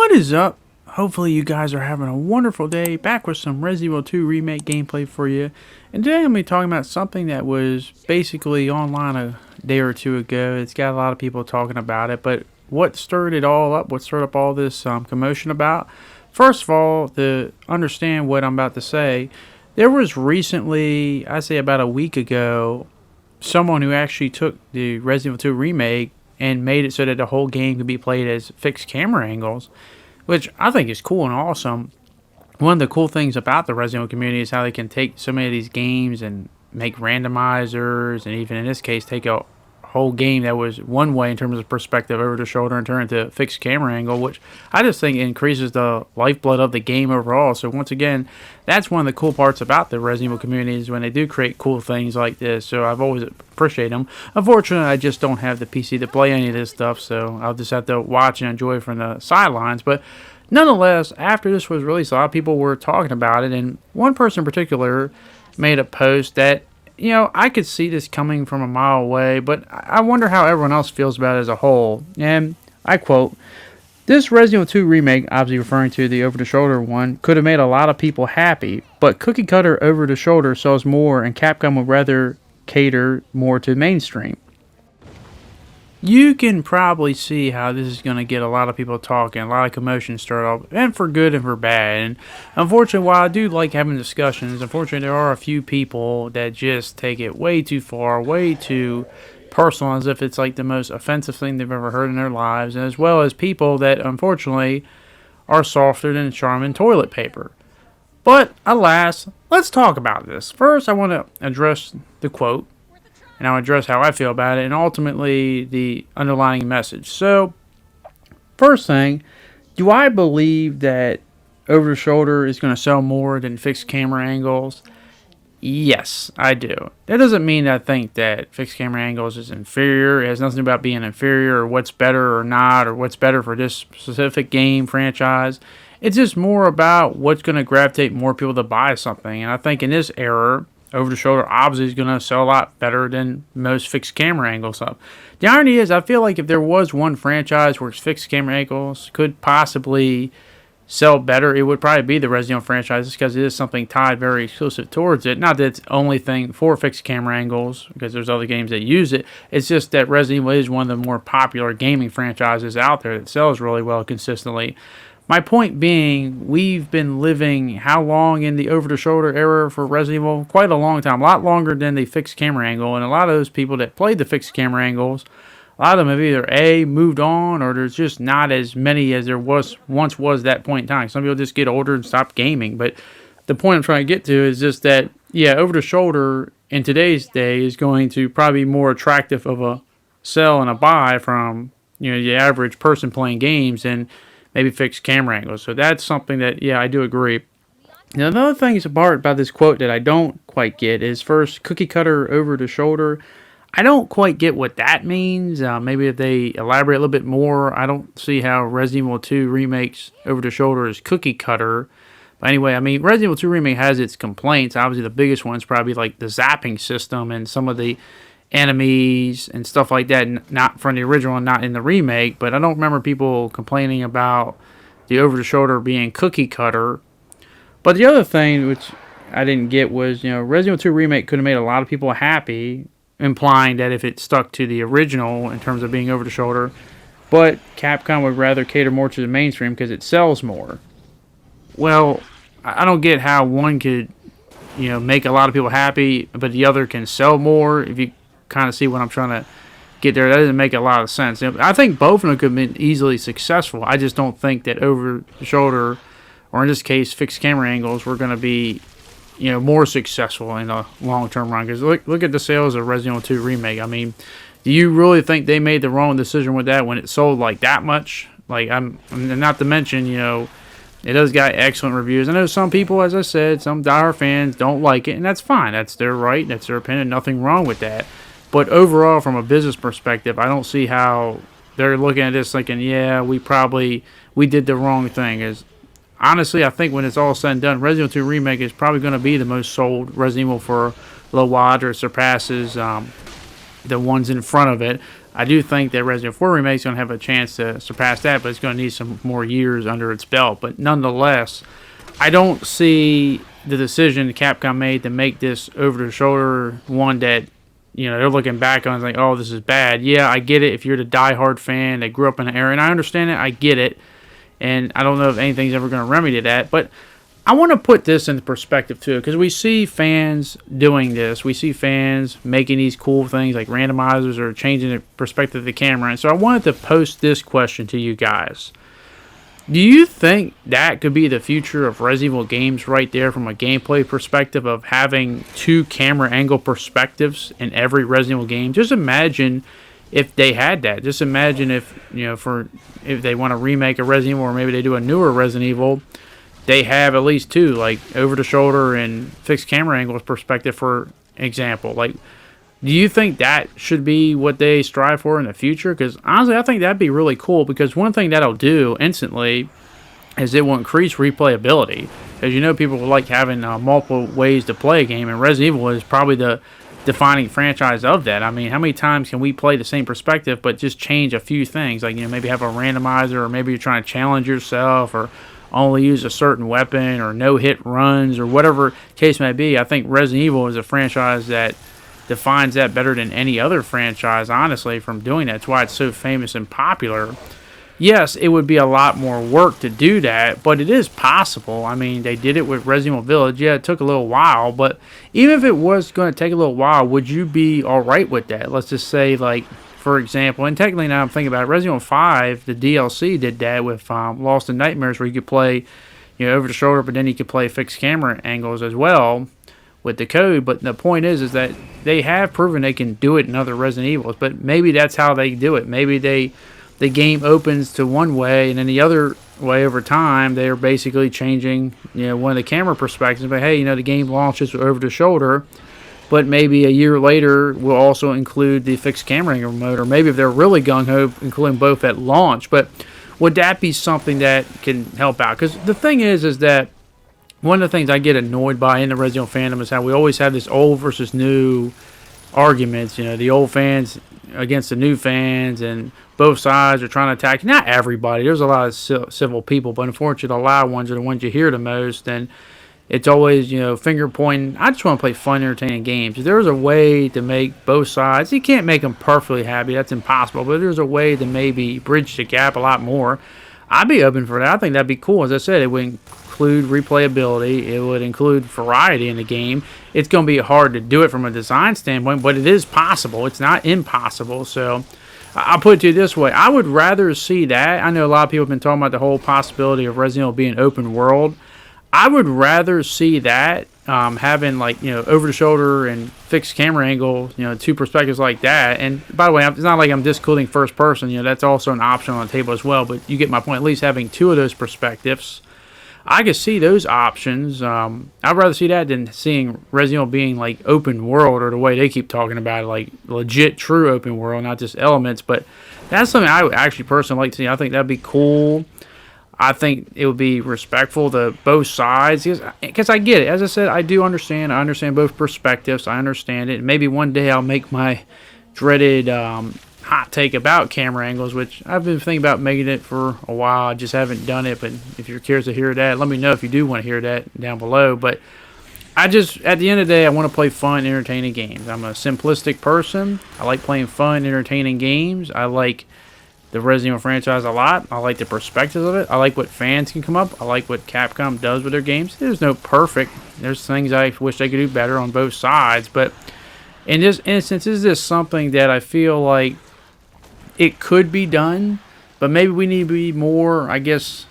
What is up? Hopefully you guys are having a wonderful day. Back with some Resident Evil 2 Remake gameplay for you. And today I'm going to be talking about something that was basically online a day or two ago. It's got a lot of people talking about it, but what stirred it all up, what stirred up all this commotion about? First of all, to understand what I'm about to say, there was recently, I'd say about a week ago, someone who actually took the Resident Evil 2 Remake and made it so that the whole game could be played as fixed camera angles, which I think is cool and awesome. One of the cool things about the Resident Evil community is how they can take so many of these games and make randomizers, and even in this case take a whole game that was one way in terms of perspective over the shoulder and turn it into a fixed camera angle, which I just think increases the lifeblood of the game overall. So once again, that's one of the cool parts about the Resident Evil community is when they do create cool things like this. So I've always appreciated them. Unfortunately, I just don't have the PC to play any of this stuff, so I'll just have to watch and enjoy from the sidelines. But nonetheless, after this was released, a lot of people were talking about it, and one person in particular made a post that, you know, I could see this coming from a mile away, but I wonder how everyone else feels about it as a whole. And I quote, "This Resident Evil 2 remake," obviously referring to the over-the-shoulder one, "could have made a lot of people happy, but cookie cutter over-the-shoulder sells more, and Capcom would rather cater more to mainstream." You can probably see how this is going to get a lot of people talking, a lot of commotion stirred up, and for good and for bad. And unfortunately, while I do like having discussions, unfortunately there are a few people that just take it way too far, way too personal, as if it's like the most offensive thing they've ever heard in their lives, as well as people that unfortunately are softer than charming toilet paper. But alas, let's talk about this. First, I want to address the quote, and I'll address how I feel about it, and ultimately the underlying message. So, first thing, do I believe that over-the-shoulder is going to sell more than fixed camera angles? Yes, I do. That doesn't mean that I think that fixed camera angles is inferior. It has nothing about being inferior or what's better or not, or what's better for this specific game franchise. It's just more about what's going to gravitate more people to buy something. And I think in this era, over-the-shoulder obviously is going to sell a lot better than most fixed camera angle stuff. The irony is, I feel like if there was one franchise where fixed camera angles could possibly sell better, it would probably be the Resident Evil franchise, because it is something tied very exclusive towards it. Not that it's the only thing for fixed camera angles, because there's other games that use it. It's just that Resident Evil is one of the more popular gaming franchises out there that sells really well consistently. My point being, we've been living how long in the over-the-shoulder era for Resident Evil? Quite a long time. A lot longer than the fixed camera angle. And a lot of those people that played the fixed camera angles, a lot of them have either A, moved on, or there's just not as many as there once was that point in time. Some people just get older and stop gaming. But the point I'm trying to get to is just that, yeah, over-the-shoulder in today's day is going to probably be more attractive of a sell and a buy from, you know, the average person playing games and maybe fixed camera angles. So that's something that, yeah, I do agree. Now, another thing about this quote that I don't quite get is, first, cookie cutter over the shoulder. I don't quite get what that means. Maybe if they elaborate a little bit more. I don't see how Resident Evil 2 Remake's over the shoulder is cookie cutter. But anyway, I mean, Resident Evil 2 Remake has its complaints. Obviously, the biggest one's probably like the zapping system and some of the enemies and stuff like that, not from the original and not in the remake. But I don't remember people complaining about the over-the-shoulder being cookie cutter. But the other thing, which I didn't get, was, you know, Resident Evil 2 Remake could have made a lot of people happy, implying that if it stuck to the original in terms of being over-the-shoulder, but Capcom would rather cater more to the mainstream because it sells more. Well, I don't get how one could, you know, make a lot of people happy, but the other can sell more. If you kind of see what I'm trying to get there, that doesn't make a lot of sense. I think both of them could have been easily successful. I just don't think that over the shoulder, or in this case fixed camera angles, were going to be, you know, more successful in a long-term run. Because look at the sales of Resident Evil 2 Remake. I mean, do you really think they made the wrong decision with that when it sold like that much? Like, and not to mention, you know, it does got excellent reviews. I know some people, as I said, some diehard fans don't like it, and that's fine. That's their right. That's their opinion. Nothing wrong with that. But overall, from a business perspective, I don't see how they're looking at this thinking, yeah, we did the wrong thing. Is honestly, I think when it's all said and done, Resident Evil 2 Remake is probably going to be the most sold Resident Evil for low wattage, or surpasses the ones in front of it. I do think that Resident Evil 4 Remake is going to have a chance to surpass that, but it's going to need some more years under its belt. But nonetheless, I don't see the decision Capcom made to make this over-the-shoulder one that, they're looking back on and like, oh, this is bad. Yeah, I get it. If you're the diehard fan that grew up in an era, and I understand it, I get it. And I don't know if anything's ever going to remedy that, but I want to put this into perspective too, because we see fans doing this. We see fans making these cool things like randomizers or changing the perspective of the camera. And so I wanted to post this question to you guys. Do you think that could be the future of Resident Evil games right there from a gameplay perspective of having 2 camera angle perspectives in every Resident Evil game? Just imagine if they had that. Just imagine if, if they want to remake a Resident Evil or maybe they do a newer Resident Evil, they have at least 2, like over the shoulder and fixed camera angles perspective, for example. Like, do you think that should be what they strive for in the future? Because honestly, I think that'd be really cool, because one thing that'll do instantly is it will increase replayability. As you know, people like having multiple ways to play a game, and Resident Evil is probably the defining franchise of that. I mean, how many times can we play the same perspective but just change a few things? Like, maybe have a randomizer, or maybe you're trying to challenge yourself, or only use a certain weapon, or no-hit runs, or whatever case may be. I think Resident Evil is a franchise that defines that better than any other franchise, honestly, from doing that. That's why it's so famous and popular. Yes, it would be a lot more work to do that, but it is possible. I mean, they did it with Resident Evil Village. Yeah, it took a little while, but even if it was going to take a little while, would you be all right with that? Let's just say, like, for example, and technically now I'm thinking about it, Resident Evil 5, the DLC did that with Lost in Nightmares, where you could play, over the shoulder, but then you could play fixed camera angles as well with the code. But the point is that they have proven they can do it in other Resident Evils, but maybe that's how they do it. Maybe the game opens to one way, and then the other way over time, they're basically changing, one of the camera perspectives. But hey, the game launches over the shoulder, but maybe a year later we'll also include the fixed camera angle mode, or maybe if they're really gung-ho, including both at launch. But would that be something that can help out? Because the thing is that one of the things I get annoyed by in the Resident Evil fandom is how we always have this old versus new arguments. The old fans against the new fans, and both sides are trying to attack. Not everybody. There's a lot of civil people, but unfortunately, the loud ones are the ones you hear the most. And it's always, finger pointing. I just want to play fun, entertaining games. If there's a way to make both sides, you can't make them perfectly happy. That's impossible. But if there's a way to maybe bridge the gap a lot more, I'd be open for that. I think that'd be cool. As I said, it would include replayability. It would include variety in the game. It's going to be hard to do it from a design standpoint, but it is possible. It's not impossible. So I'll put it to you this way. I would rather see that. I know a lot of people have been talking about the whole possibility of Resident Evil being open world. I would rather see that, having, like, over the shoulder and fixed camera angle, 2 perspectives like that. And by the way, it's not like I'm discluding first person. That's also an option on the table as well. But you get my point. At least having 2 of those perspectives, I could see those options. I'd rather see that than seeing Resident Evil being like open world, or the way they keep talking about it, like legit true open world, not just elements. But that's something I would actually personally like to see. I think that'd be cool. I think it would be respectful to both sides, because I get it. As I said, I do understand. I understand both perspectives. I understand it. Maybe one day I'll make my dreaded hot take about camera angles, which I've been thinking about making it for a while. I just haven't done it. But if you're curious to hear that, let me know if you do want to hear that down below. But at the end of the day, I want to play fun, entertaining games. I'm a simplistic person. I like playing fun, entertaining games. I like the Resident Evil franchise a lot. I like the perspectives of it. I like what fans can come up. I like what Capcom does with their games. There's no perfect. There's things I wish they could do better on both sides. But in this instance, is this something that I feel like it could be done, but maybe we need to be more, I guess,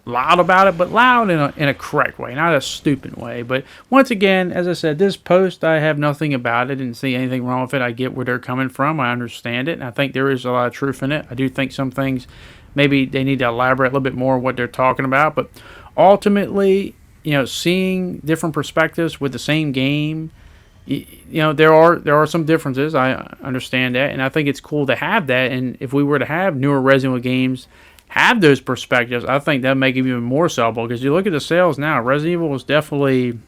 loud about it, but loud in a correct way, not a stupid way. But once again, as I said, this post, I have nothing about it. Didn't see anything wrong with it. I get where they're coming from. I understand it, and I think there is a lot of truth in it. I do think some things, maybe they need to elaborate a little bit more what they're talking about. But ultimately, seeing different perspectives with the same game, there are some differences. I understand that, and I think it's cool to have that. And if we were to have newer Resident Evil games have those perspectives, I think that would make it even more sellable. Because you look at the sales now, Resident Evil is definitely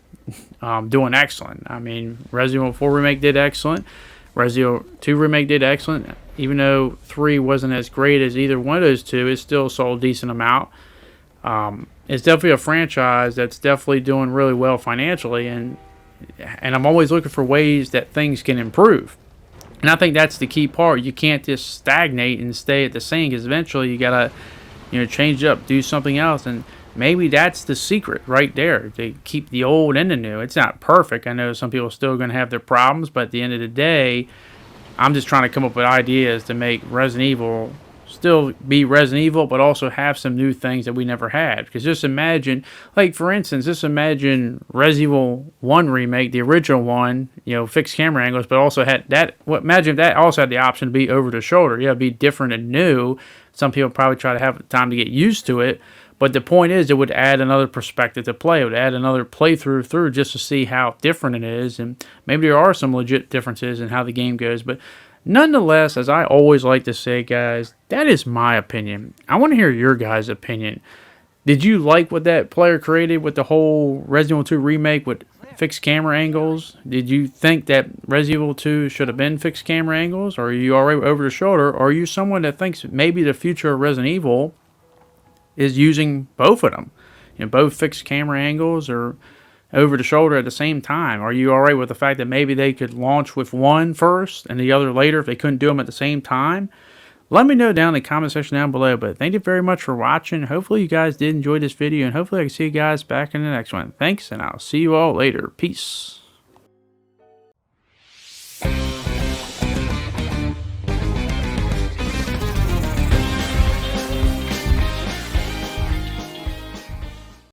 doing excellent. I mean, Resident Evil 4 Remake did excellent. Resident Evil 2 Remake did excellent. Even though 3 wasn't as great as either one of those two, it still sold a decent amount. It's definitely a franchise that's definitely doing really well financially, and I'm always looking for ways that things can improve. And I think that's the key part. You can't just stagnate and stay at the same, because eventually you gotta, change it up, do something else, and maybe that's the secret right there, to keep the old and the new. It's not perfect. I know some people are still gonna have their problems, but at the end of the day, I'm just trying to come up with ideas to make Resident Evil still be Resident Evil, but also have some new things that we never had. Because just imagine, like for instance, just imagine Resident Evil 1 Remake, the original one, fixed camera angles, but also had that. Imagine if that also had the option to be over the shoulder. Yeah, it'd be different and new. Some people probably try to have time to get used to it. But the point is, it would add another perspective to play. It would add another playthrough through just to see how different it is. And maybe there are some legit differences in how the game goes. But nonetheless, as I always like to say, guys, that is my opinion. I want to hear your guys' opinion. Did you like what that player created with the whole Resident Evil 2 remake with fixed camera angles? Did you think that Resident Evil 2 should have been fixed camera angles? Or are you already over the shoulder? Or are you someone that thinks maybe the future of Resident Evil is using both of them? Both fixed camera angles or over the shoulder at the same time? Are you alright with the fact that maybe they could launch with one first and the other later if they couldn't do them at the same time? Let me know down in the comment section down below. But thank you very much for watching. Hopefully you guys did enjoy this video, and hopefully I can see you guys back in the next one. Thanks, and I'll see you all later. Peace.